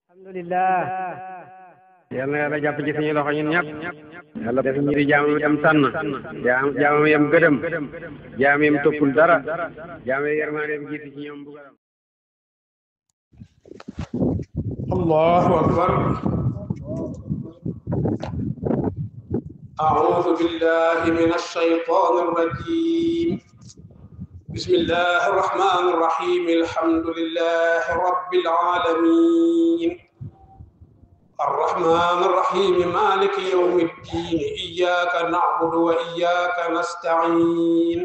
alhamdulillah yal na yàlla jàpp ci suñu loxo ñun ñëpp yàlla def ñu di jaamam yam tànn jaamam yam gëdëm jaam yam toppul dara jaam yam yërmandeem jiitu ci ñoom bugaram. allahu akbar. a'uudu billahi minash shaytaanir rajiim. bismillahir rahmaanir rahiim. alhamdulillahi rabbil aalamiin. arrahmaanir rahiim. maaliki yawmid diin. iyyaaka na'budu wa iyyaaka nasta'iin.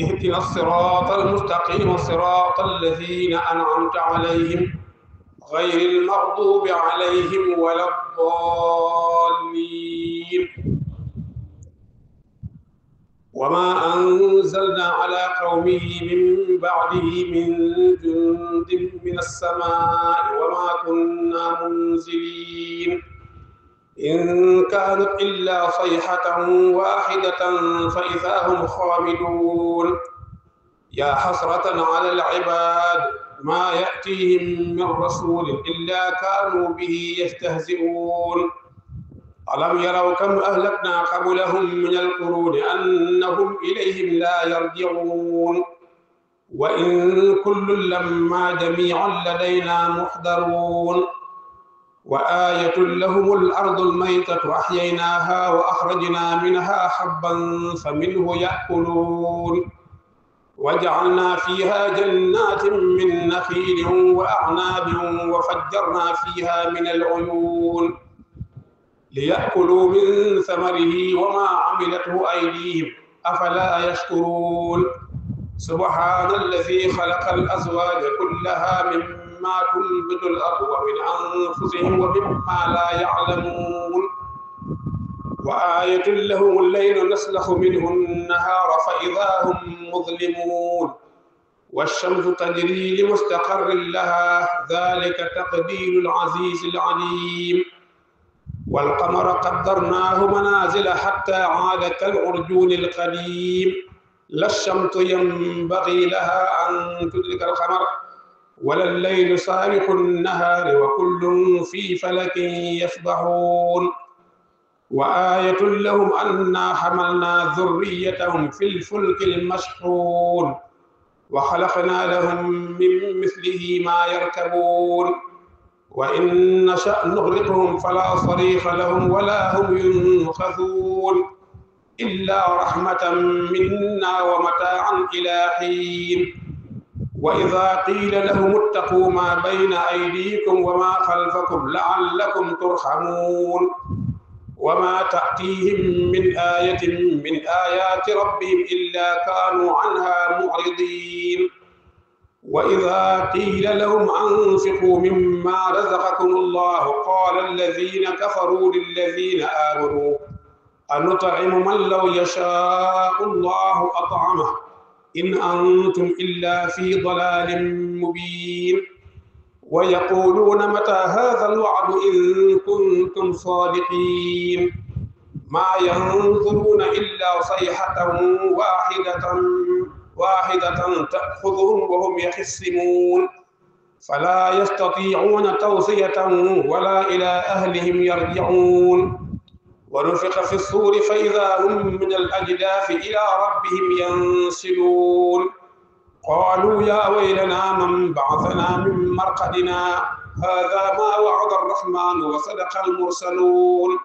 ihdinas siraatal mustaqiim. siraatal laziina an'amta alayhim غير المغضوب عليهم ولا الضالين. وما أنزلنا على قومه من بعده من جند من السماء وما كنا منزلين إن كانت إلا صيحة واحدة فإذا هم خامدون. يا حسرة على العباد ما يأتيهم من رسول إلا كانوا به يستهزئون. ألم يروا كم أهلكنا قبلهم من القرون أنهم إليهم لا يرجعون. وإن كل لما جميع لدينا محضرون. وآية لهم الأرض الميتة أحييناها وأخرجنا منها حبا فمنه يأكلون. وجعلنا فيها جنات من نخيل وأعناب وفجرنا فيها من العيون ليأكلوا من ثمره وما عملته أيديهم أفلا يشكرون. سبحان الذي خلق الأزواج كلها مما تنبت الأرض ومن أنفسهم ومما لا يعلمون. وآية لهم الليل نسلخ منه النهار فإذا هم مظلمون. والشمس تجري لمستقر لها ذلك تقدير العزيز العليم. والقمر قدرناه منازل حتى عاد كالعرجون القديم. لا الشمس ينبغي لها أن تدرك القمر ولا الليل سابق النهار وكل في فلك يسبحون. وآية لهم أنا حملنا ذريتهم في الفلك المشحون وخلقنا لهم من مثله ما يركبون. وإن نشأ نغرقهم فلا صريخ لهم ولا هم ينقذون إلا رحمة منا ومتاعا إلى حين. وإذا قيل لهم اتقوا ما بين أيديكم وما خلفكم لعلكم ترحمون. وما تأتيهم من آية من آيات ربهم إلا كانوا عنها معرضين. وإذا قيل لهم أنفقوا مما رزقكم الله قال الذين كفروا للذين آمنوا أنطعم من لو يشاء الله أطعمه إن أنتم إلا في ضلال مبين. ويقولون متى هذا الوعد إن كنتم صادقين. ما ينظرون إلا صيحة واحدة تأخذهم وهم يخصمون فلا يستطيعون توصية ولا إلى أهلهم يرجعون. ونفخ في الصور فإذا هم من الأجداث إلى ربهم ينسلون. قالوا يا ويلنا من بعثنا من مرقدنا هذا ما وعد الرحمن وصدق المرسلون.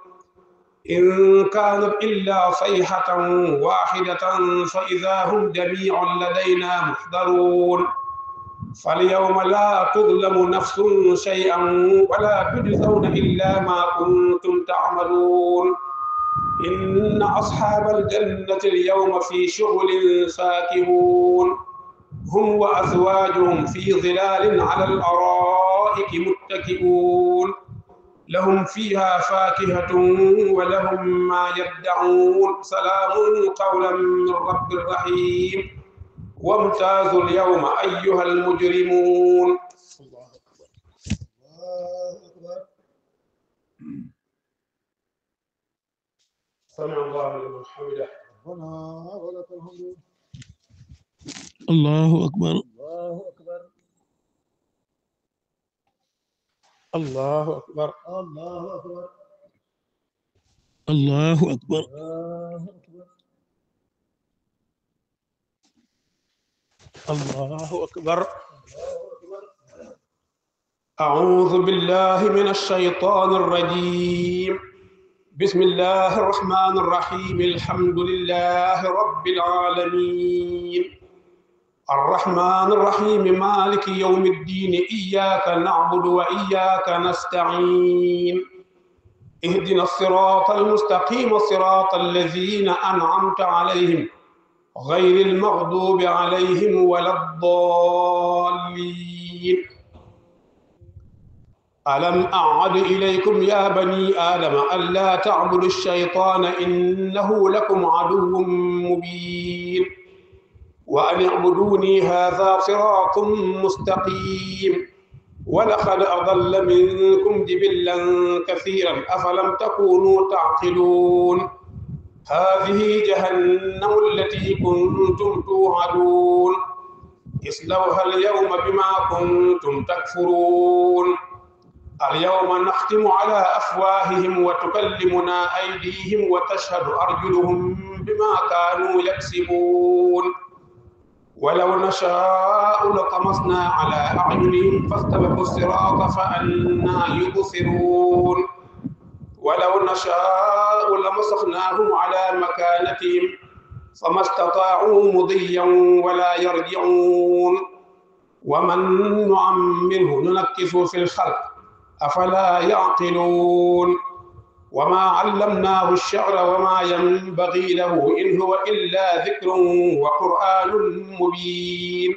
إن كانت إلا صيحة واحدة فإذا هم جميع لدينا محضرون. فاليوم لا تظلم نفس شيئا ولا تجزون إلا ما كنتم تعملون. إن أصحاب الجنة اليوم في شغل ساكهون هم وأزواجهم في ظلال على الأرائك متكئون لهم فيها فاكهة ولهم ما يدعون. سلام قولا من رب رحيم. وامتازوا اليوم أيها المجرمون. الله أكبر. الله أكبر. سمع الله لمن حمده. ربنا ولك الحمد. الله أكبر. الله أكبر. الله أكبر الله أكبر الله أكبر الله أكبر. أعوذ بالله من الشيطان الرجيم. بسم الله الرحمن الرحيم. الحمد لله رب العالمين الرحمن الرحيم مالك يوم الدين إياك نعبد وإياك نستعين اهدنا الصراط المستقيم صراط الذين أنعمت عليهم غير المغضوب عليهم ولا الضالين. ألم أعد إليكم يا بني آدم ألا تعبدوا الشيطان إنه لكم عدو مبين وأن اعبدوني هذا صراط مستقيم ولقد أضل منكم جبلا كثيرا أفلم تكونوا تعقلون هذه جهنم التي كنتم توعدون اصلوها اليوم بما كنتم تكفرون اليوم نختم على أفواههم وتكلمنا أيديهم وتشهد أرجلهم بما كانوا يكسبون ولو نشاء لطمسنا على أعينهم فاستبقوا الصراط فأنى يبصرون ولو نشاء لمسخناهم على مكانتهم فما استطاعوا مضيا ولا يرجعون ومن نعمره ننكسه في الخلق أفلا يعقلون وما علمناه الشعر وما ينبغي له إن هو إلا ذكر وقرآن مبين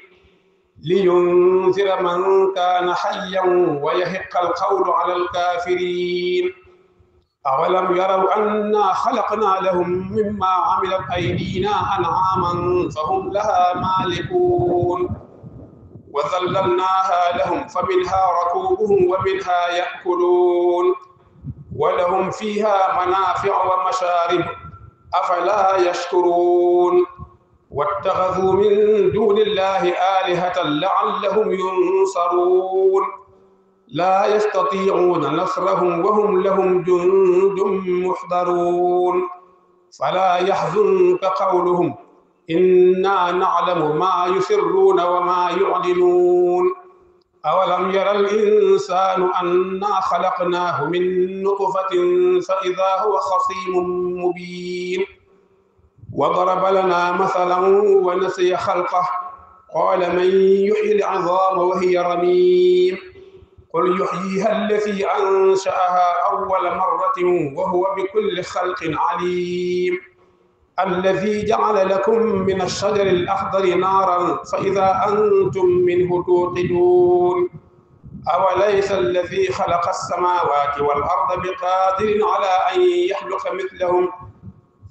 لينذر من كان حيا ويحق القول على الكافرين أولم يروا أنا خلقنا لهم مما عملت أيدينا أنعاما فهم لها مالكون وذللناها لهم فمنها ركوبهم ومنها يأكلون ولهم فيها منافع ومشارب أفلا يشكرون واتخذوا من دون الله آلهة لعلهم ينصرون لا يستطيعون نصرهم وهم لهم جند محضرون فلا يحزنك قولهم إنا نعلم ما يسرون وما يعلنون أولم يرى الإنسان أنا خلقناه من نطفة فإذا هو خصيم مبين وضرب لنا مثلا ونسي خلقه قال من يحيي العظام وهي رميم قل يحييها الذي أنشأها أول مرة وهو بكل خلق عليم الذي جعل لكم من الشجر الأخضر نارا فإذا أنتم منه توقدون أوليس الذي خلق السماوات والأرض بقادر على أن يخلق مثلهم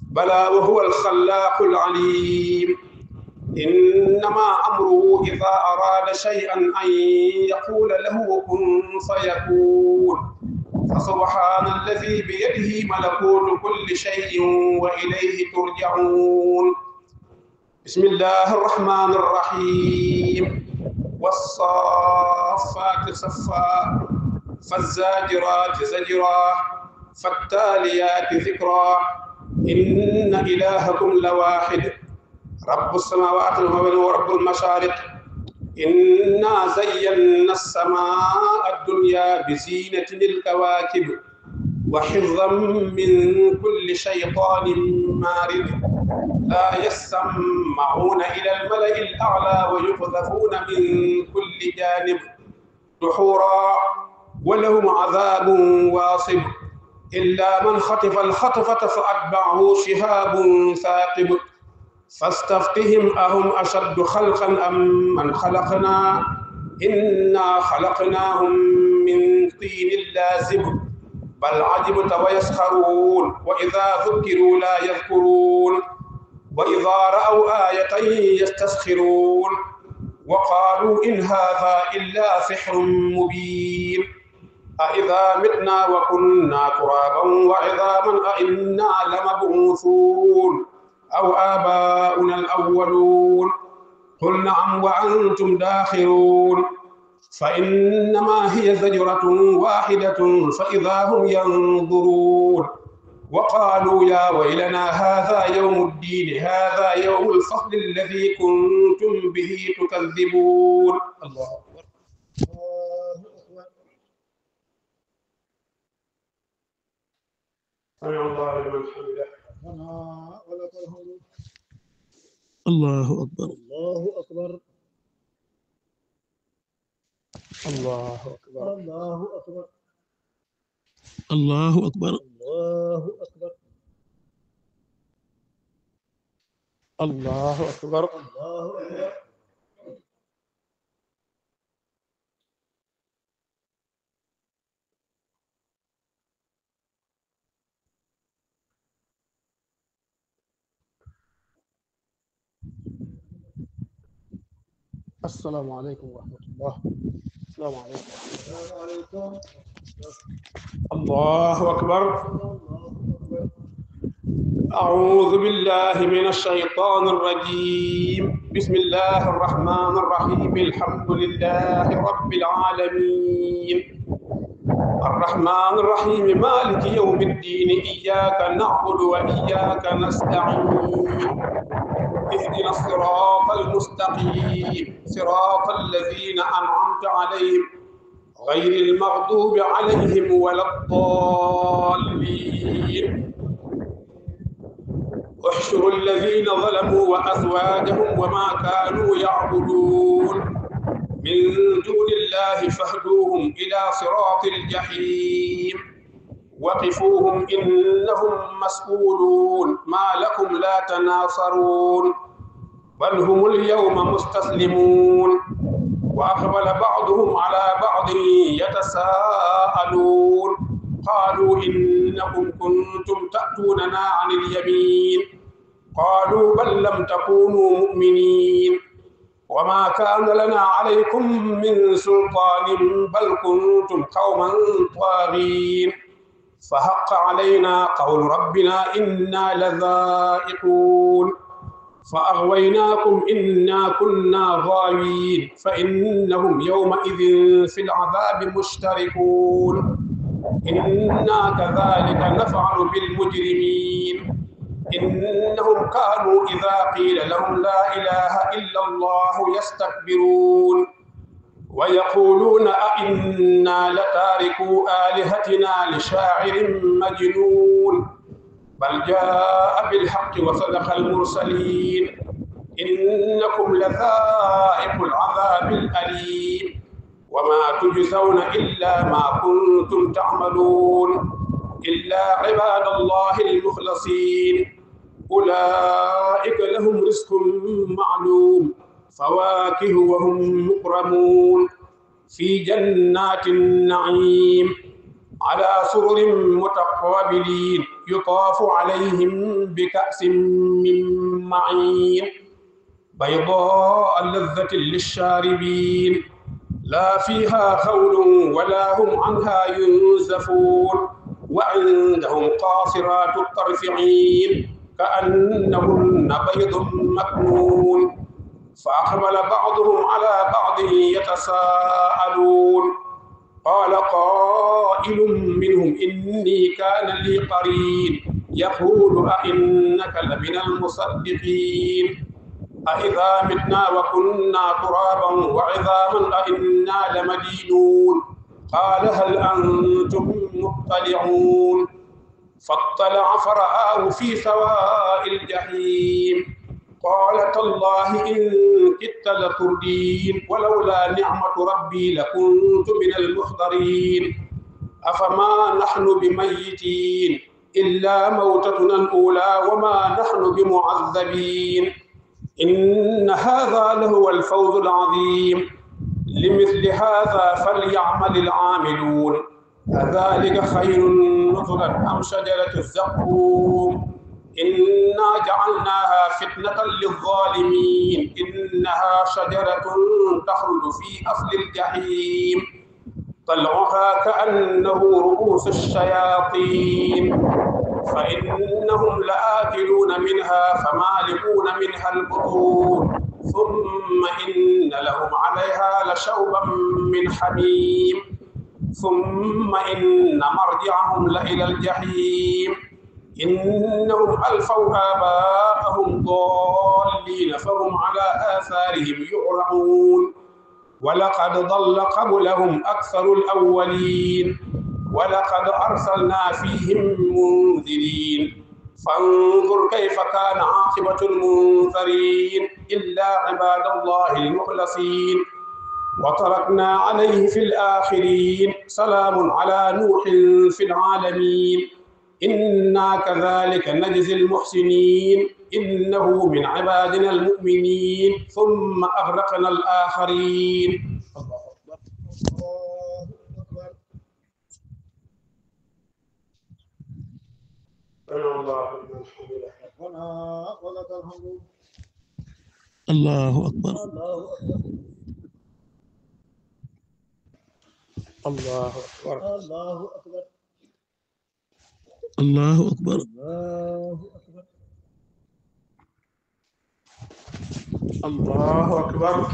بلى وهو الخلاق العليم إنما أمره إذا أراد شيئا أن يقول له كن فيكون فسبحان الذي بيده ملكوت كل شيء وإليه ترجعون بسم الله الرحمن الرحيم والصافات صفا فالزاجرات زجرا فالتاليات ذكرا إن إلهكم لواحد رب السماوات ورب المشارق إنا زينا السماء الدنيا بزينة الكواكب وحفظا من كل شيطان مارد لا يسمعون إلى الملأ الأعلى ويقذفون من كل جانب دحورا ولهم عذاب واصب إلا من خطف الخطفة فأتبعه شهاب ثاقب فاستفتهم أهم أشد خلقا أم من خلقنا إنا خلقناهم من طين لازب بل عجبت ويسخرون وإذا ذكروا لا يذكرون وإذا رأوا آية يستسخرون وقالوا إن هذا إلا سحر مبين أإذا متنا وكنا ترابا وعظاما أإنا لمبعوثون أو آباؤنا الأولون قل نعم وأنتم داخرون فإنما هي زجرة واحدة فإذا هم ينظرون وقالوا يا ويلنا هذا يوم الدين هذا يوم الفصل الذي كنتم به تكذبون. الله أكبر. سمع الله لمن حمده. ربنا ولك الحمد. الله أكبر. الله أكبر. الله أكبر. الله أكبر. الله أكبر. الله أكبر. الله أكبر. الله أكبر. السلام عليكم ورحمة الله. السلام عليكم. السلام عليكم. الله أكبر. أعوذ بالله من الشيطان الرجيم. بسم الله الرحمن الرحيم. الحمد لله رب العالمين الرحمن الرحيم مالك يوم الدين إياك نعبد وإياك نستعين اهدنا الصراط المستقيم صراط الذين أنعمت عليهم غير المغضوب عليهم ولا الضالين. احشروا الذين ظلموا وأزواجهم وما كانوا يعبدون من دون الله فاهدوهم إلى صراط الجحيم وقفوهم إنهم مسؤولون ما لكم لا تناصرون بل هم اليوم مستسلمون. وأقبل بعضهم على بعض يتساءلون قالوا إنكم كنتم تأتوننا عن اليمين قالوا بل لم تكونوا مؤمنين وما كان لنا عليكم من سلطان بل كنتم قوما طاغين فحق علينا قول ربنا إنا لذائقون فأغويناكم إنا كنا غاوين فإنهم يومئذ في العذاب مشتركون. إنا كذلك نفعل بالمجرمين إنهم كانوا إذا قيل لهم لا إله إلا الله يستكبرون ويقولون أئنا لتاركو آلهتنا لشاعر مجنون بل جاء بالحق وصدق المرسلين إنكم لذائق العذاب الأليم وما تجزون إلا ما كنتم تعملون إلا عباد الله المخلصين أولئك لهم رزق معلوم فواكه وهم مكرمون في جنات النعيم على سرر متقابلين يطاف عليهم بكأس من معين بيضاء لذة للشاربين لا فيها خول ولا هم عنها ينزفون وعندهم قاصرات الطرف عين كأنهن بيض مكنون فأقبل بعضهم على بعض يتساءلون قال قائل منهم إني كان لي قرين يقول أئنك لمن المصدقين أإذا متنا وكنا ترابا وعظاما أئنا لمدينون قال هل أنتم مطلعون فاطلع فرآه في سواء الجحيم قال تالله إن كدت لتردين ولولا نعمة ربي لكنت من المحضرين أفما نحن بميتين إلا موتتنا الأولى وما نحن بمعذبين إن هذا لهو الفوز العظيم لمثل هذا فليعمل العاملون أذلك خير نزلا أم شجرة الزقوم إنا جعلناها فتنة للظالمين إنها شجرة تخرج في أصل الجحيم طلعها كأنه رؤوس الشياطين فإنهم لآكلون منها فمالئون منها البطون ثم إن لهم عليها لشوبا من حميم ثم إن مرجعهم لإلى الجحيم إنهم ألفوا آباءهم ضالين فهم على آثارهم يهرعون ولقد ضل قبلهم أكثر الأولين ولقد أرسلنا فيهم منذرين فانظر كيف كان عاقبة المنذرين إلا عباد الله المخلصين وتركنا عليه في الآخرين سلام على نوح في العالمين إنا كذلك نجزي المحسنين إنه من عبادنا المؤمنين ثم أغرقنا الآخرين. الله أكبر الله أكبر. ربنا ولك الحمد. الله أكبر. الله أكبر. الله أكبر. الله أكبر. الله أكبر.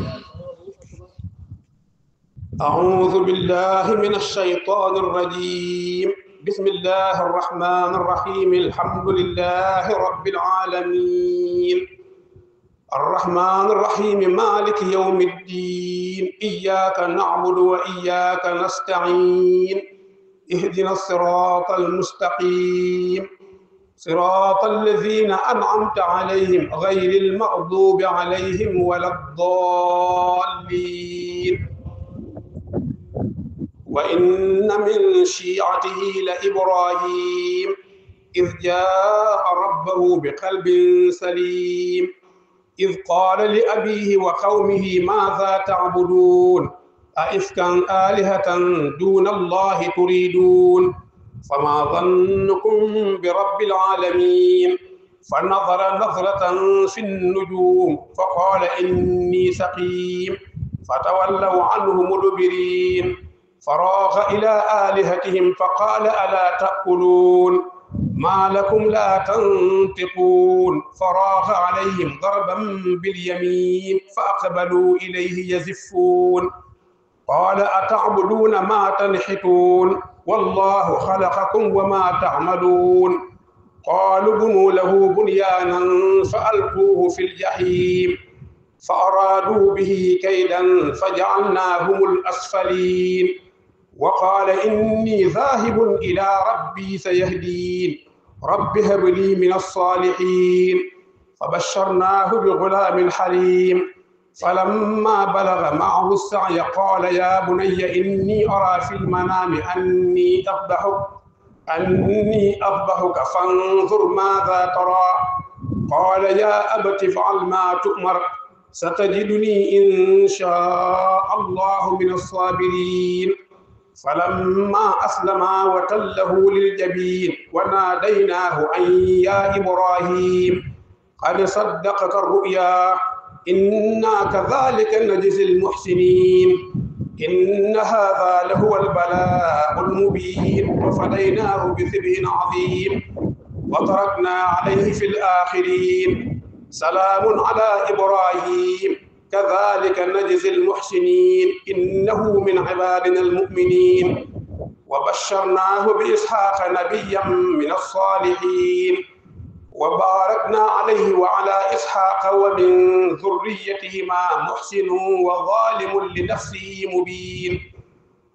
أعوذ بالله من الشيطان الرجيم. بسم الله الرحمن الرحيم. الحمد لله رب العالمين الرحمن الرحيم مالك يوم الدين إياك نعبد وإياك نستعين اهدنا الصراط المستقيم صراط الذين أنعمت عليهم غير المغضوب عليهم ولا الضالين وإن من شيعته لإبراهيم إذ جاء ربه بقلب سليم إذ قال لأبيه وقومه ماذا تعبدون أئفكا آلهة دون الله تريدون فما ظنكم برب العالمين فنظر نظرة في النجوم فقال إني سقيم فتولوا عنه مدبرين فراغ إلى آلهتهم فقال ألا تأكلون ما لكم لا تنطقون فراغ عليهم ضربا باليمين فأقبلوا إليه يزفون قال أتعبدون ما تنحتون والله خلقكم وما تعملون قالوا بنوا له بنيانا فألقوه في الجحيم فأرادوا به كيدا فجعلناهم الأسفلين وقال إني ذاهب إلى ربي سيهدين رب هب لي من الصالحين فبشرناه بغلام حليم فلما بلغ معه السعي قال يا بني إني أرى في المنام أني أذبحك فانظر ماذا ترى قال يا أبت افعل ما تؤمر ستجدني إن شاء الله من الصابرين فلما أسلما وتله للجبين وناديناه أن يا إبراهيم قد صدقت الرؤيا إنا كذلك نجزي المحسنين إن هذا لهو البلاء المبين وفديناه بذبح عظيم وتركنا عليه في الآخرين سلام على إبراهيم كذلك نجزي المحسنين إنه من عبادنا المؤمنين وبشرناه بإسحاق نبيا من الصالحين وباركنا عليه وعلى إسحاق ومن ذريتهما محسن وظالم لنفسه مبين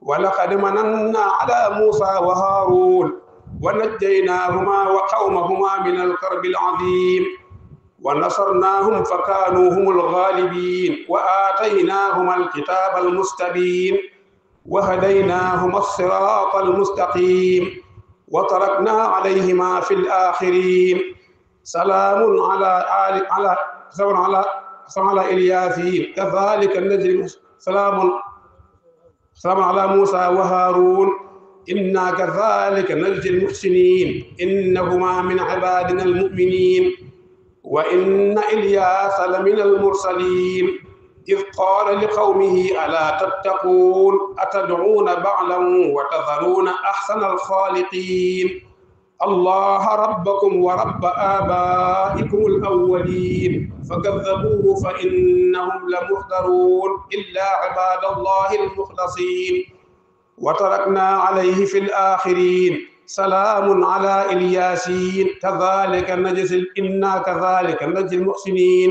ولقد مننا على موسى وهارون ونجيناهما وقومهما من الكرب العظيم ونصرناهم فكانوا هم الغالبين وآتيناهما الكتاب المستبين وهديناهما الصراط المستقيم وتركنا عليهما في الآخرين سلام على الياسين كذلك نجزي سلام على موسى وهارون إنا كذلك نجزي المحسنين إنهما من عبادنا المؤمنين وإن إلياس لمن المرسلين إذ قال لقومه ألا تتقون أتدعون بعلا وتذرون أحسن الخالقين الله ربكم ورب آبائكم الأولين فكذبوه فإنهم لمحضرون إلا عباد الله المخلصين وتركنا عليه في الآخرين سلام على الياسين كذلك نجزي المحسنين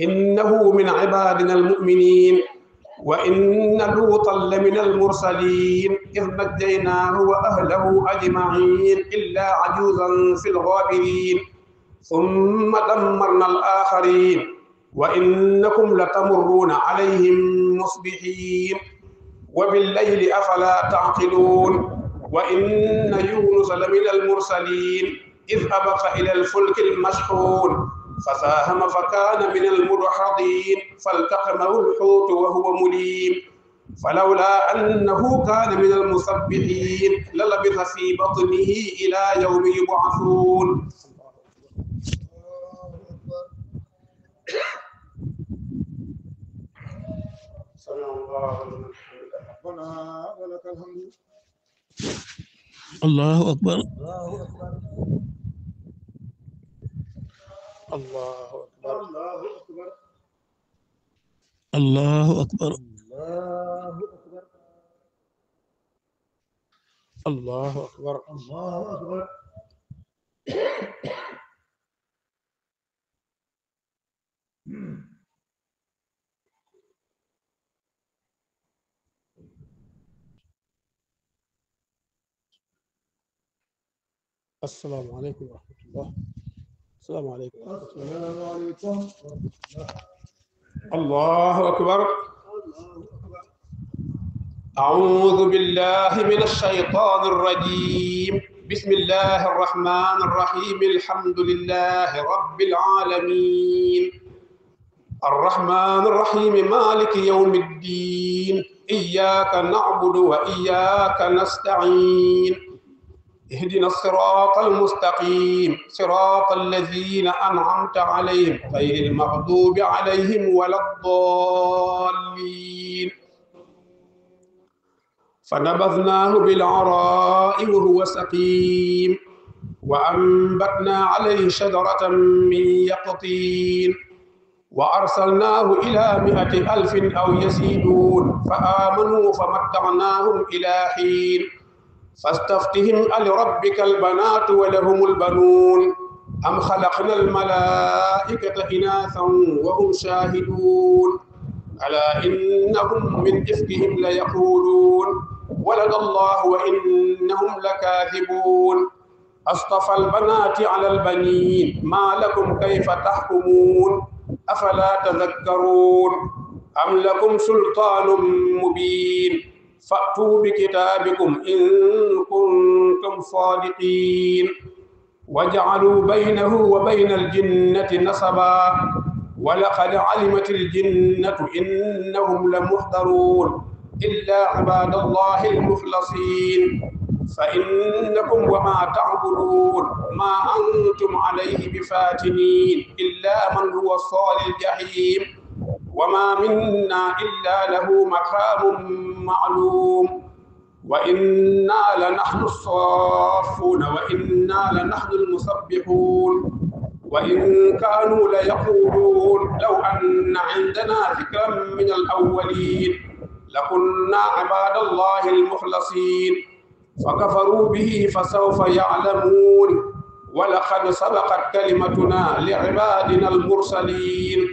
إنه من عبادنا المؤمنين وإن لوطا لمن المرسلين إذ نجيناه وأهله أجمعين إلا عجوزا في الغابرين ثم دمرنا الآخرين وإنكم لتمرون عليهم مصبحين وبالليل أفلا تعقلون وإن يونس لمن المرسلين إذ أبق إلى الفلك المشحون فساهم فكان من المدحضين فالتقمه الحوت وهو مليم فلولا أنه كان من المسبحين للبث في بطنه إلى يوم يبعثون. سمع الله لمن حمده ربنا ولك الحمد. الله أكبر. الله أكبر. الله الله أكبر. أكبر. الله الله أكبر. أكبر. الله أكبر. السلام عليكم ورحمة الله. السلام عليكم ورحمة الله. السلام عليكم. الله أكبر. أعوذ بالله من الشيطان الرجيم. بسم الله الرحمن الرحيم. الحمد لله رب العالمين الرحمن الرحيم مالك يوم الدين إياك نعبد وإياك نستعين اهدنا الصراط المستقيم صراط الذين أنعمت عليهم غير المغضوب عليهم ولا الضالين فنبذناه بالعراء وهو سقيم وأنبتنا عليه شجرة من يقطين وأرسلناه إلى 100,000 أو يزيدون فآمنوا فمتعناهم إلى حين فاستفتهم ألربك البنات ولهم البنون أم خلقنا الملائكة إناثا وهم شاهدون ألا إنهم من إفكهم ليقولون ولد الله وإنهم لكاذبون أصطفى البنات على البنين ما لكم كيف تحكمون أفلا تذكرون أم لكم سلطان مبين فأتوا بكتابكم إن كنتم صادقين وجعلوا بينه وبين الجنة نسبا ولقد علمت الجنة إنهم لمحضرون إلا عباد الله المخلصين فإنكم وما تعبدون ما أنتم عليه بفاتنين إلا من هو صال الجحيم وما منا إلا له مقام معلوم وإنا لنحن الصافون وإنا لنحن المسبحون وإن كانوا ليقولون لو أن عندنا ذكرا من الأولين لكنا عباد الله المخلصين فكفروا به فسوف يعلمون ولقد سبقت كلمتنا لعبادنا المرسلين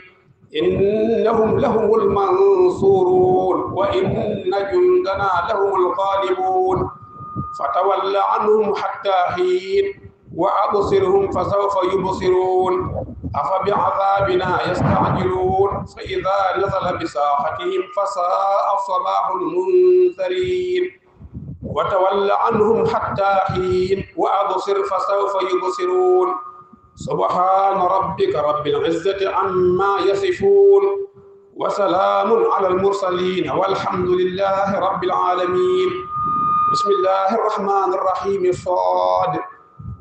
إنهم لهم المنصورون وإن جندنا لهم الغالبون فتول عنهم حتى حين وأبصرهم فسوف يبصرون أفبعذابنا يستعجلون فإذا نزل بساحتهم فساء صباح المنذرين وتول عنهم حتى حين وأبصر فسوف يبصرون سبحان ربك رب العزة عما يصفون وسلام على المرسلين والحمد لله رب العالمين. بسم الله الرحمن الرحيم. صاد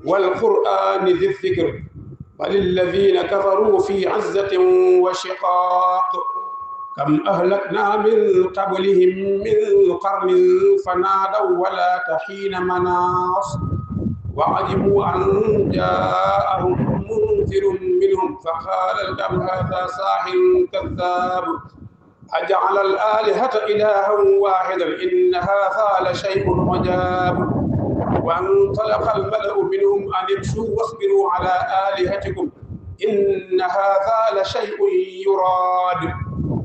والقرآن ذي الذكر بل الذين كفروا في عزة وشقاق كم أهلكنا من قبلهم من قرن فنادوا ولا تحين مناص وعجبوا أن جاءهم منذر منهم فقال لهم هذا ساحر كذاب أجعل الآلهة إلها واحدا إن هذا لشيء عجاب وانطلق الملأ منهم أن امشوا واصبروا على آلهتكم إن هذا لشيء يراد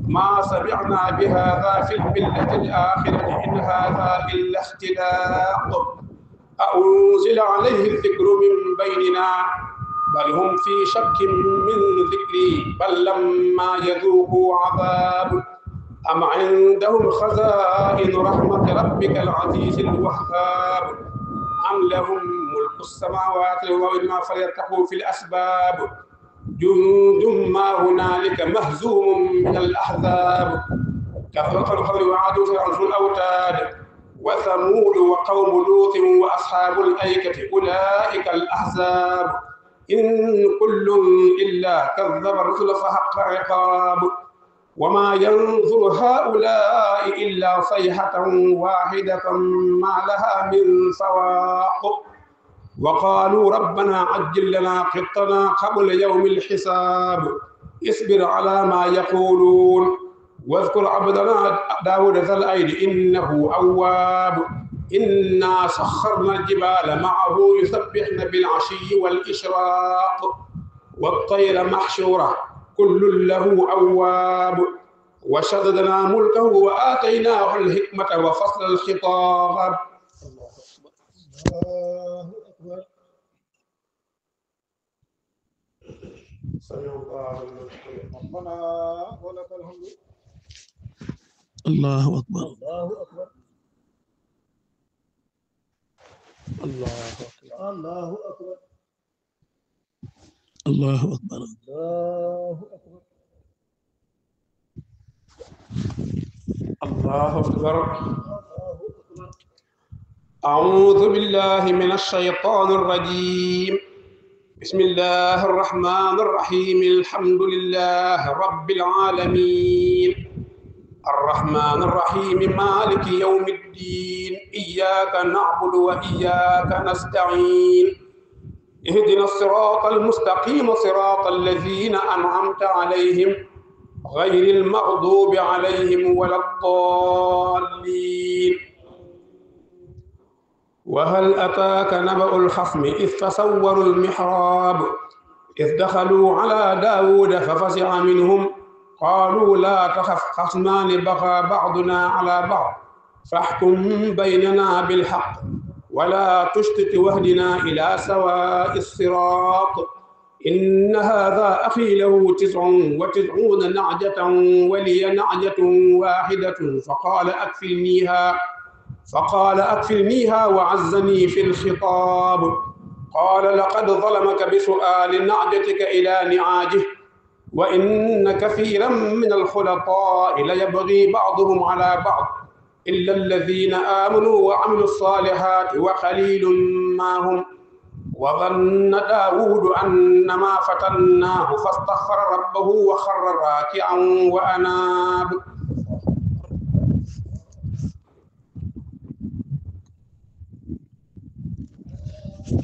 ما سمعنا بهذا في الملة الآخرة إن هذا إلا اختلاق أنزل عليه الذكر من بيننا بل هم في شك من ذكري بل لما يذوقوا عذاب أم عندهم خزائن رحمة ربك العزيز الوهاب أم لهم ملك السماوات والأرض فليرتقوا في الأسباب جند ما هنالك مهزوم من الأحزاب كثرة الخضر وعاد فرعون الأوتاد وثمود وقوم لوط وأصحاب الأيكة أولئك الأحزاب إن كل إلا كذب الرسل فحق عقاب وما ينظر هؤلاء إلا صيحة واحدة ما لها من فواق وقالوا ربنا عجل لنا قطنا قبل يوم الحساب اصبر على ما يقولون واذكر عبدنا داود ذا الأيد إنه أواب إنا سخرنا الجبال معه يسبحن بالعشي والإشراق والطير محشورة كل له أواب وشددنا ملكه وآتيناه الحكمة وفصل الخطاب الله أكبر. سمع الله لمن حمده ربنا ولك الحمد. الله أكبر. الله أكبر. الله أكبر. الله أكبر. الله أكبر. الله أكبر. الله أكبر. أعوذ بالله من الشيطان الرجيم بسم الله الرحمن الرحيم الحمد لله رب العالمين الرحمن الرحيم مالك يوم الدين إياك نعبد وإياك نستعين اهدنا الصراط المستقيم صراط الذين أنعمت عليهم غير المغضوب عليهم ولا الضالين وهل أتاك نبأ الخصم إذ تسوروا المحراب إذ دخلوا على داود ففزع منهم قالوا لا تخف خصمان بغى بعضنا على بعض فاحكم بيننا بالحق ولا تشتت واهدنا إلى سواء الصراط إن هذا أخي له 99 نعجة ولي نعجة واحدة فقال أكفلنيها وعزني في الخطاب قال لقد ظلمك بسؤال نعجتك إلى نعاجه وإن كثيرا من الخلطاء ليبغي بعضهم على بعض إلا الذين آمنوا وعملوا الصالحات وقليل ما هم وظن داود أنما فتناه فاستغفر ربه وخر راكعا وأناب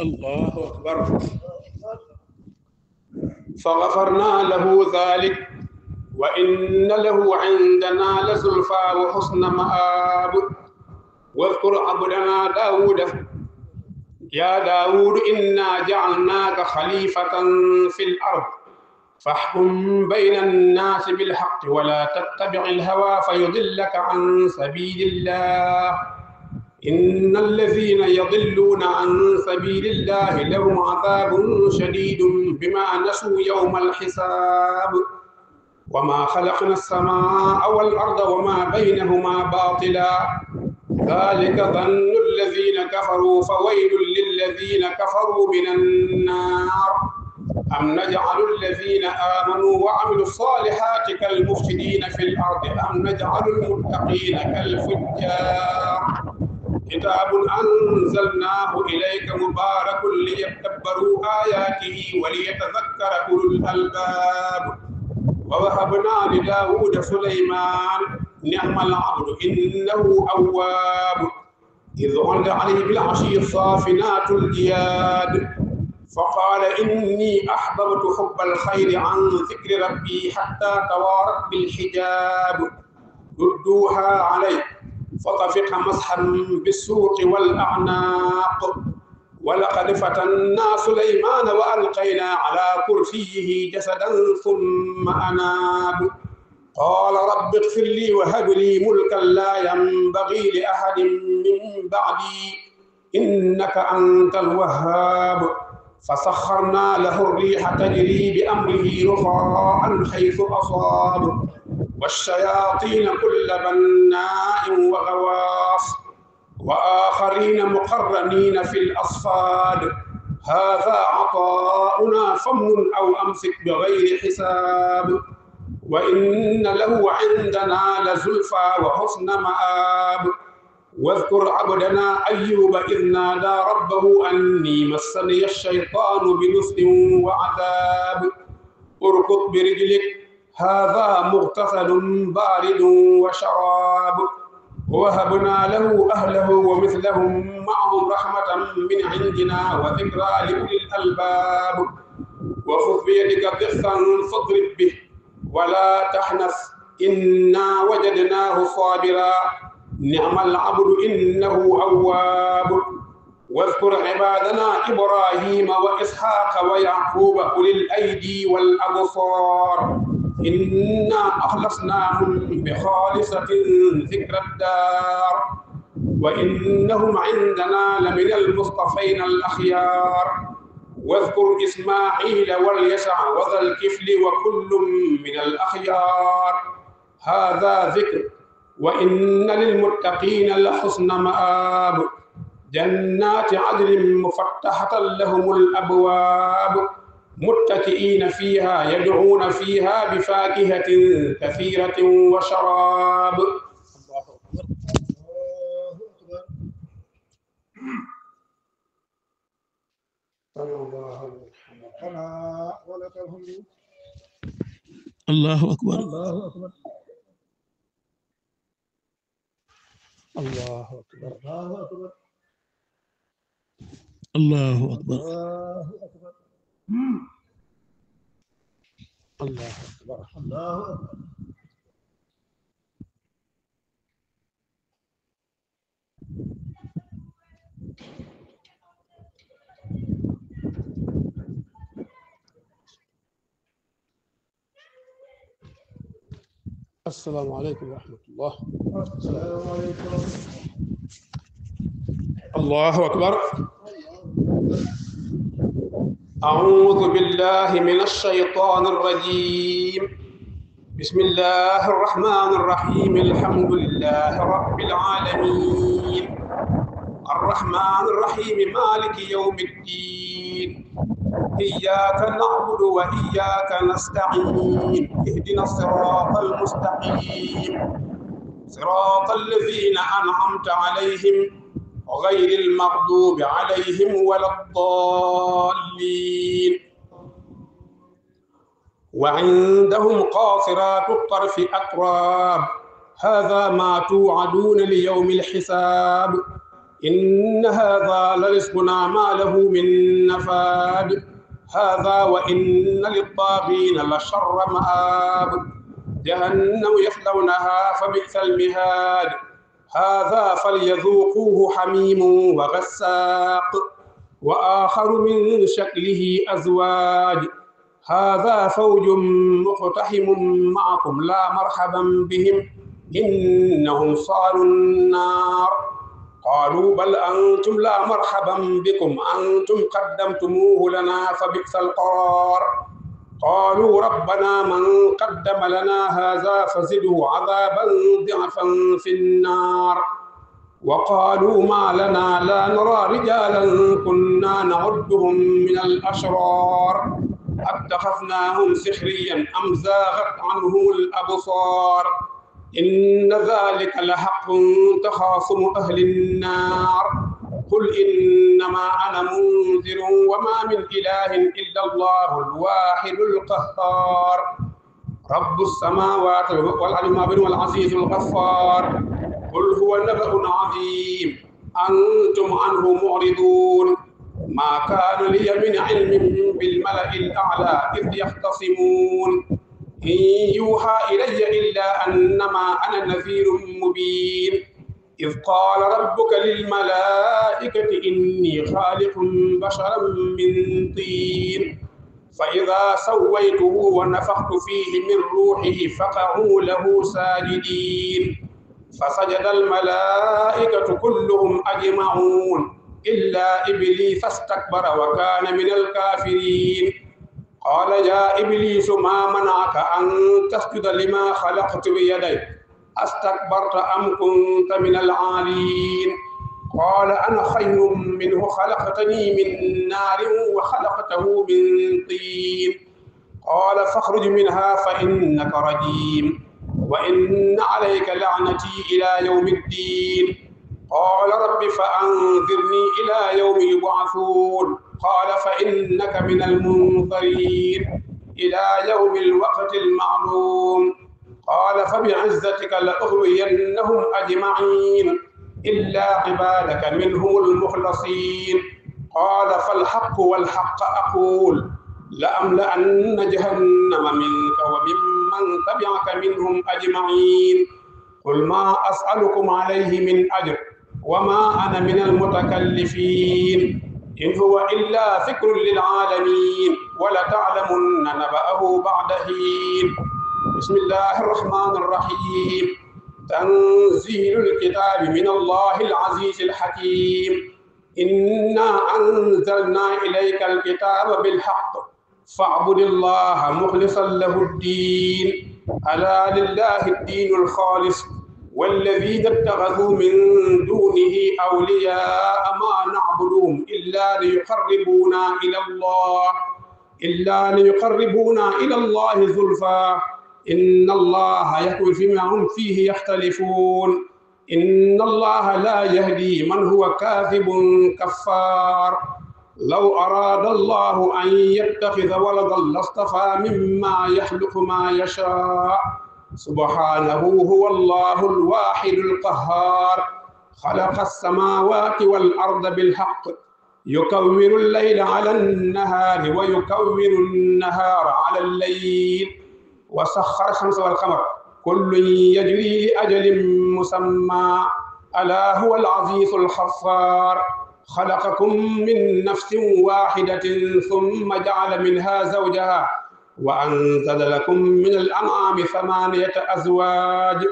الله أكبر فغفرنا له ذلك وإن له عندنا لزلفى وحسن مآب واذكر عبدنا داود يا داود إنا جعلناك خليفة في الأرض فاحكم بين الناس بالحق ولا تتبع الهوى فيضلك عن سبيل الله إن الذين يضلون عن سبيل الله لهم عذاب شديد بما نسوا يوم الحساب وما خلقنا السماء والأرض وما بينهما باطلا ذلك ظن الذين كفروا فويل للذين كفروا من النار أم نجعل الذين آمنوا وعملوا الصالحات كالمفسدين في الأرض أم نجعل المتقين كالفجار كتاب أنزلناه إليك مبارك ليتدبروا آياته وليتذكر أولو الألباب ووهبنا لداود سليمان نعم العبد إنه أواب إذ عرض عليه بالعشي الصافنات الجياد فقال إني أحببت حب الخير عن ذكر ربي حتى توارت بالحجاب ردوها عليه فطفق مسحا بالسوق والأعناق ولقد فتنا سليمان وألقينا على كرسيه جسدا ثم أناب قال رب اغفر لي وهب لي ملكا لا ينبغي لأحد من بعدي إنك أنت الوهاب فسخرنا له الريح تجري بأمره رخاء حيث أصاب والشياطين كل بناء وغواص وآخرين مقرنين في الأصفاد هذا عطاؤنا فامنن أو أمسك بغير حساب وإن له عندنا لزلفى وحسن مآب واذكر عبدنا أيوب إذ نادى ربه أني مسني الشيطان بنصب وعذاب اركض برجلك هذا مغتسل بارد وشراب ووهبنا له أهله ومثلهم معهم رحمة من عندنا وذكرى لأولي الألباب وخذ بيدك ضغثا فاضرب به ولا تحنث إنا وجدناه صابرا نعم العبد إنه أواب واذكر عبادنا إبراهيم وإسحاق ويعقوب أولي الأيدي والأبصار إنا أخلصناهم بخالصة ذكر الدار وإنهم عندنا لمن المصطفين الأخيار واذكر إسماعيل واليسع وذا الكفل وكل من الأخيار هذا ذكر وإن للمتقين لحسن مآب جنات عدن مفتحة لهم الأبواب متكئين فيها يدعون فيها بفاكهة كثيرة وشراب الله أكبر. الله أكبر. الله أكبر. الله أكبر. الله أكبر. الله أكبر. الله أكبر. السلام عليكم ورحمة الله. السلام عليكم. الله أكبر. أعوذ بالله من الشيطان الرجيم. بسم الله الرحمن الرحيم. الحمد لله رب العالمين الرحمن الرحيم مالك يوم الدين إياك نعبد وإياك نستعين اهدنا الصراط المستقيم صراط الذين أنعمت عليهم غير المغضوب عليهم ولا الضالين وعندهم قاصرات الطرف أتراب هذا ما توعدون ليوم الحساب إن هذا لرزقنا ما له من نفاد هذا وإن للطاغين لشر مآب جهنم يصلونها فبئس المهاد هذا فليذوقوه حميم وغساق وآخر من شكله أزواج هذا فوج مقتحم معكم لا مرحبا بهم إنهم صالوا النار قالوا بل أنتم لا مرحبا بكم أنتم قدمتموه لنا فبئس القرار قالوا ربنا من قدم لنا هذا فزده عذابا ضعفا في النار وقالوا ما لنا لا نرى رجالا كنا نعدهم من الأشرار أتخذناهم سخريا أم زاغت عنهم الأبصار إن ذلك لحق تخاصم أهل النار قل إنما أنا منذر وما من إله إلا الله الواحد القهار رب السماوات والأرض والعزيز الغفار قل هو نبأ عظيم أنتم عنه معرضون ما كان لي من علم بالملأ الأعلى إذ يختصمون إن يوحى إلي إلا أنما أنا نذير مبين إذ قال ربك للملائكة إني خالق بشرا من طين فإذا سويته ونفخت فيه من روحه فقعوا له ساجدين فسجد الملائكة كلهم أجمعون إلا إبليس استكبر وكان من الكافرين قال يا إبليس ما منعك أن تسجد لما خلقت بيدي أستكبرت أم كنت من العالين قال أنا خير منه خلقتني من نار وخلقته من طين قال فاخرج منها فإنك رجيم وإن عليك لعنتي إلى يوم الدين قال رب فأنذرني إلى يوم يبعثون قال فإنك من المنظرين إلى يوم الوقت المعلوم قال فبعزتك لأغوينهم أجمعين إلا عبادك منهم المخلصين قال فالحق والحق أقول لأملأن جهنم منك وممن تبعك منهم أجمعين قل ما أسألكم عليه من أجر وما أنا من المتكلفين إن هو إلا ذكر للعالمين ولتعلمن نبأه بعد حين بسم الله الرحمن الرحيم تنزيل الكتاب من الله العزيز الحكيم إنا أنزلنا إليك الكتاب بالحق فاعبد الله مخلصا له الدين ألا لله الدين الخالص والذين اتخذوا من دونه أولياء ما نعبدهم إلا ليقربونا إلى الله زلفى إن الله يحكم فيما هم فيه يختلفون إن الله لا يهدي من هو كاذب كفار لو أراد الله أن يتخذ ولدا لاصطفى مما يخلق ما يشاء سبحانه هو الله الواحد القهار خلق السماوات والأرض بالحق يكور الليل على النهار ويكور النهار على الليل وسخر الشمس والقمر كل يجري لأجل مسمى ألا هو العزيز الغفار خلقكم من نفس واحدة ثم جعل منها زوجها وأنزل لكم من الأنعام 8 أزواج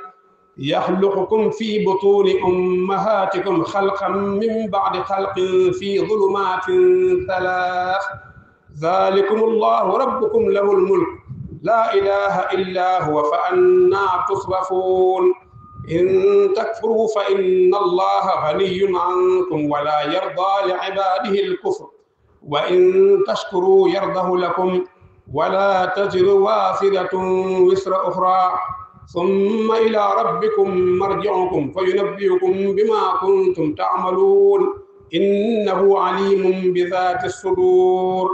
يخلقكم في بطون أمهاتكم خلقا من بعد خلق في ظلمات 3 ذلكم الله ربكم له الملك لا إله إلا هو فأنى تصرفون إن تكفروا فإن الله غني عنكم ولا يرضى لعباده الكفر وإن تشكروا يرضه لكم ولا تزر وازرة وزر أخرى ثم إلى ربكم مرجعكم فينبئكم بما كنتم تعملون إنه عليم بذات الصدور.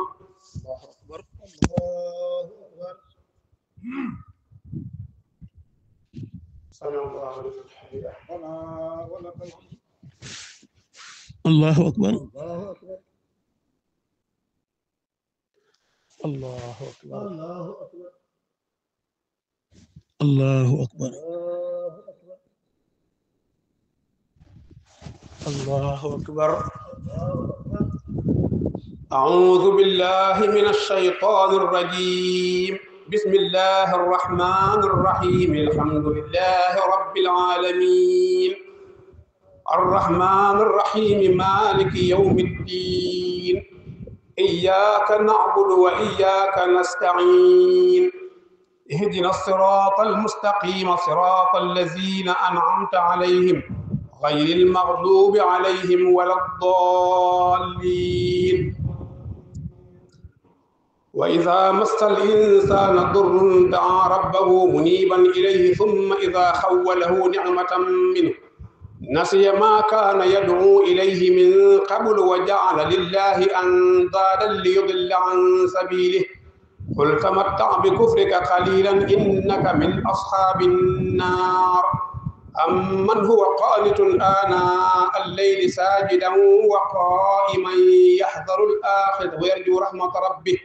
الله أكبر. الله أكبر. الله أكبر. الله أكبر. أعوذ بالله من الشيطان الرجيم. بسم الله الرحمن الرحيم. الحمد لله رب العالمين الرحمن الرحيم مالك يوم الدين إياك نعبد وإياك نستعين اهدنا الصراط المستقيم صراط الذين أنعمت عليهم غير المغضوب عليهم ولا الضالين وإذا مس الإنسان ضر دعا ربه منيبا إليه ثم إذا خوله نعمة منه نسي ما كان يدعو إليه من قبل وجعل لله أندادا ليضل عن سبيله قل تمتع بكفرك قليلا إنك من أصحاب النار أمن هو قانت آناء الليل ساجدا وقائما يحذر الآخرة ويرجو رحمة ربه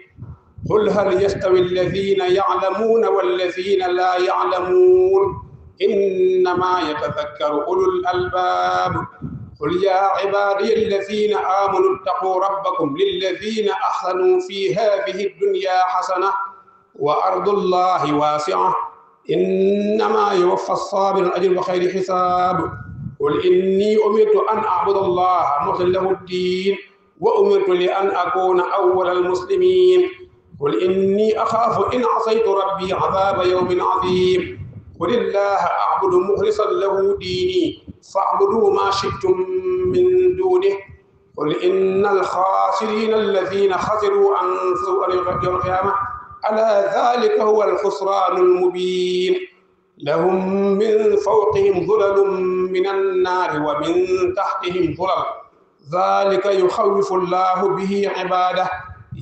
قل هل يستوي الذين يعلمون والذين لا يعلمون إنما يتذكر أولو الألباب قل يا عبادي الذين آمنوا اتقوا ربكم للذين أحسنوا في هذه الدنيا حسنة وأرض الله واسعة إنما يوفى الصابر أجر بخير حساب قل إني أمرت أن أعبد الله مخلصا له الدين وأمرت لأن أكون أول المسلمين قل إني أخاف إن عصيت ربي عذاب يوم عظيم قل الله أعبد مخلصا له ديني فاعبدوا ما شئتم من دونه قل إن الخاسرين الذين خسروا أنفسهم يوم القيامة ألا ذلك هو الخسران المبين لهم من فوقهم ظلل من النار ومن تحتهم ظلل ذلك يخوف الله به عباده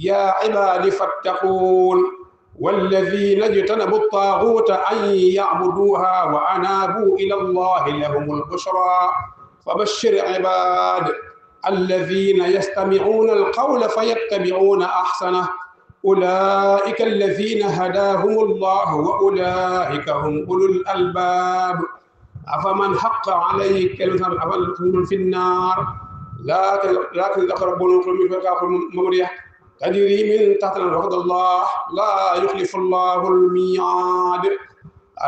يا عباد فاتقون والذين اجتنبوا الطاغوت أن يعبدوها وأنابوا إلى الله لهم البشرى فبشر عباد الذين يستمعون القول فيتبعون أحسنه أولئك الذين هداهم الله وأولئك هم أولو الألباب أفمن حق عليه كلمة في النار لا تقربوا الممرية تجري من تحت وعد الله لا يخلف الله الميعاد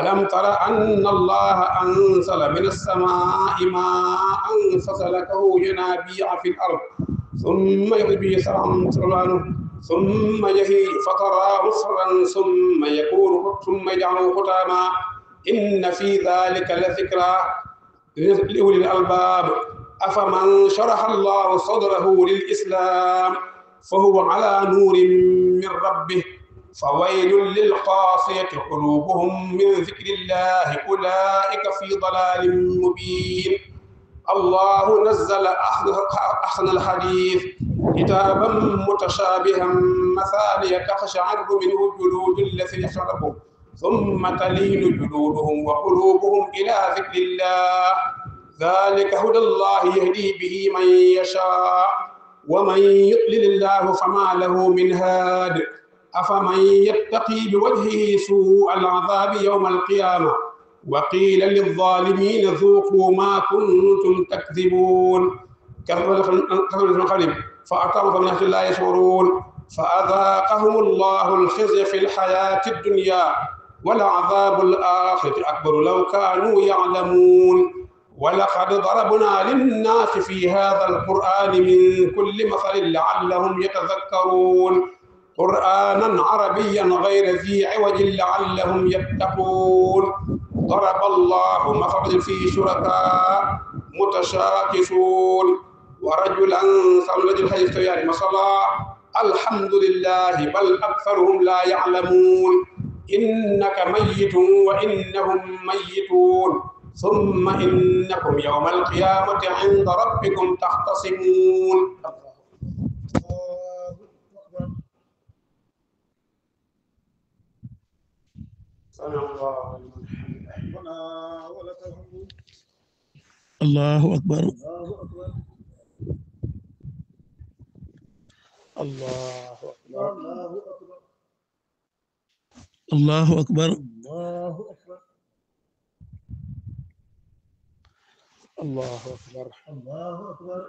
ألم تر أن الله أنزل من السماء ماء فسلكه ينابيع في الأرض ثم يغلي به زرعا ثم يهيج فتراه مصفرا ثم يجعله ختاما إن في ذلك لذكرى لأولي الألباب أفمن شرح الله صدره للإسلام فهو على نور من ربه فويل للقاسية قلوبهم من ذكر الله أولئك في ضلال مبين الله نزل أحسن الحديث كتابا متشابها مثانية تقشعر منه جلود الذين يشربون ثم تلين جلودهم وقلوبهم إلى ذكر الله ذلك هدى الله يهدي به من يشاء ومن يضلل الله فما له من هاد أفمن يتقي بوجهه سوء العذاب يوم القيامة وقيل للظالمين ذوقوا ما كنتم تكذبون كذب من قبلهم فأتاهم فمن أهل لا يشعرون فأذاقهم الله الخزي في الحياة الدنيا ولعذاب الآخرة أكبر لو كانوا يعلمون ولقد ضربنا للناس في هذا القرآن من كل مثل لعلهم يتذكرون قرآنا عربيا غير ذي عوج لعلهم يتقون ضرب الله مثلا فيه شركاء متشاكسون ورجلا سملج الحي يستويان مثلا الحمد لله بل أكثرهم لا يعلمون إنك ميت وإنهم ميتون ثم إنكم يوم القيامة عند ربكم تختصمون الله أكبر الله أكبر الله أكبر الله أكبر الله أكبر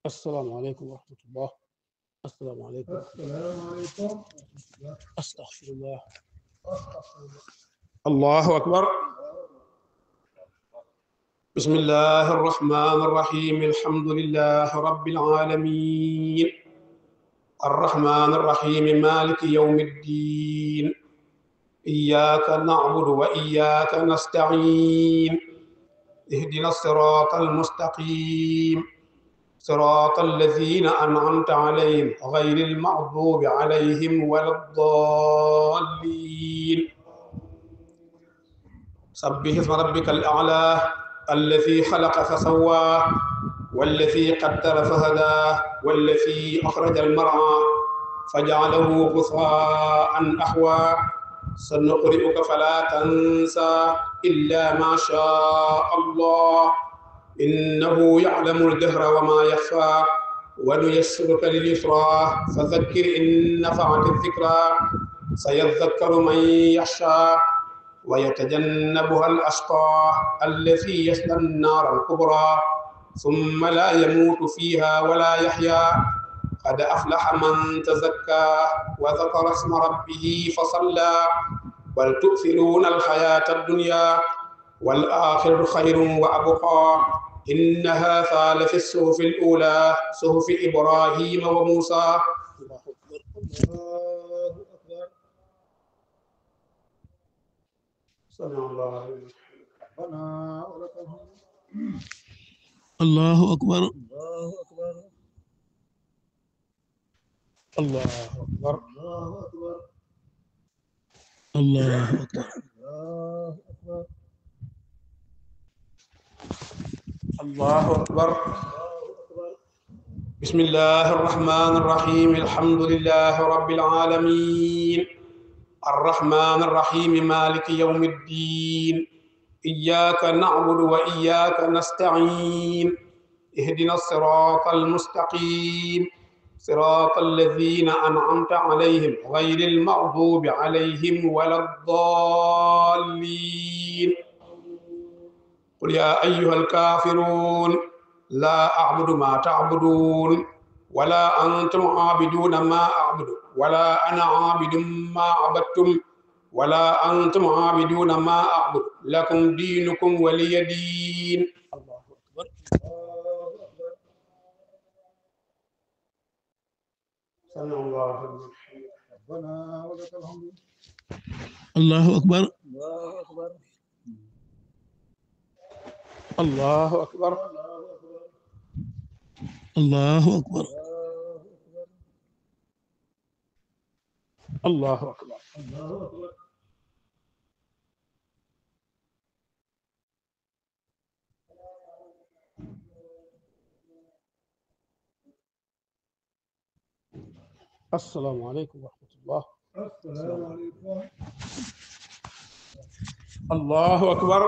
السلام عليكم ورحمة الله. السلام عليكم. السلام عليكم. أستغفر الله. الله أكبر. بسم الله الرحمن الرحيم الحمد لله رب العالمين الرحمن الرحيم مالك يوم الدين إياك نعبد وإياك نستعين اهدنا الصراط المستقيم صراط الذين أنعمت عليهم غير المغضوب عليهم ولا الضالين سبح اسم ربك الأعلى الذي خلق فسوى والذي قدر فهدى والذي أخرج المرعى فجعله غثاء أحوى سنقرئك فلا تنسى إلا ما شاء الله إنه يعلم الجهر وما يخفى ونيسرك لليسرى فذكر إن نفعت الذكرى سيذكر من يخشى ويتجنبها الأشقى الذي يصلى النار الكبرى ثم لا يموت فيها ولا يحيا قد أفلح من تزكى وذكر اسم ربه فصلى بل تؤثرون الحياة الدنيا والآخرة خير وأبقى إن هذا لفي الصحف الأولى صحف إبراهيم وموسى. الله أكبر. سمع الله ربنا ولك الحمد. الله أكبر. الله أكبر. الله أكبر. الله الله أكبر. أكبر. الله أكبر. الله أكبر. بسم الله الرحمن الرحيم الحمد لله رب العالمين الرحمن الرحيم مالك يوم الدين إياك نعبد وإياك نستعين اهدنا الصراط المستقيم صراط الذين أنعمت عليهم غير المغضوب عليهم ولا الضالين. قل يا أيها الكافرون لا أعبد ما تعبدون ولا أنتم عابدون ما أعبد ولا أنا عابد ما عبدتم ولا أنتم عابدون ما أعبد لكم دينكم ولي دين. الله أكبر. سمع الله لمن حمده. ربنا ولك الحمد. الله أكبر. الله أكبر. الله أكبر. الله أكبر. الله أكبر. الله أكبر. السلام عليكم ورحمة الله. السلام عليكم. الله أكبر.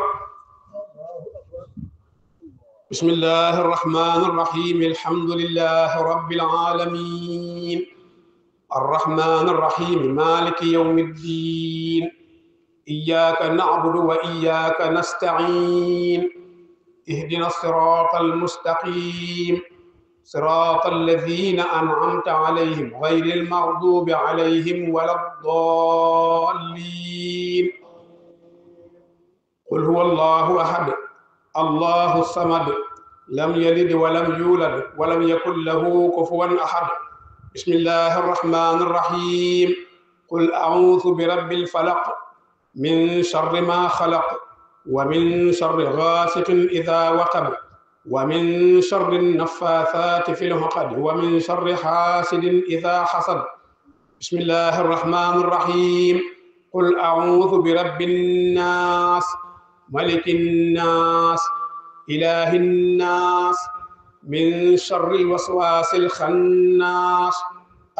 بسم الله الرحمن الرحيم الحمد لله رب العالمين الرحمن الرحيم مالك يوم الدين إياك نعبد وإياك نستعين اهدنا الصراط المستقيم صراط الذين أنعمت عليهم غير المغضوب عليهم ولا الضالين. قل هو الله أحد الله الصمد لم يلد ولم يولد ولم يكن له كفوا أحد. بسم الله الرحمن الرحيم قل أعوذ برب الفلق من شر ما خلق ومن شر غاسق إذا وقب ومن شر النفاثات في العقد ومن شر حاسد إذا حسد. بسم الله الرحمن الرحيم قل أعوذ برب الناس ملك الناس إله الناس من شر الوسواس الخناس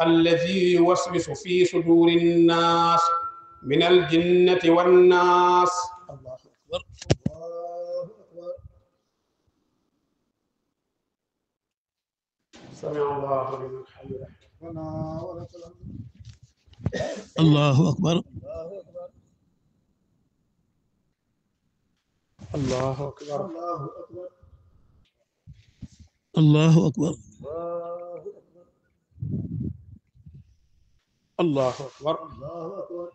الذي يوسوس في صدور الناس من الجنة والناس. الله أكبر. الله أكبر. سمع الله لمن حمده. ربنا ولك الحمد. الله أكبر. الله الله أكبر. أكبر. الله الله أكبر. أكبر. الله الله أكبر. أكبر. الله أكبر.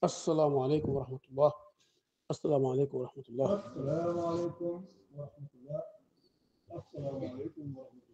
السلام عليكم ورحمة الله. السلام عليكم ورحمة الله. السلام عليكم ورحمة الله. السلام عليكم ورحمة الله.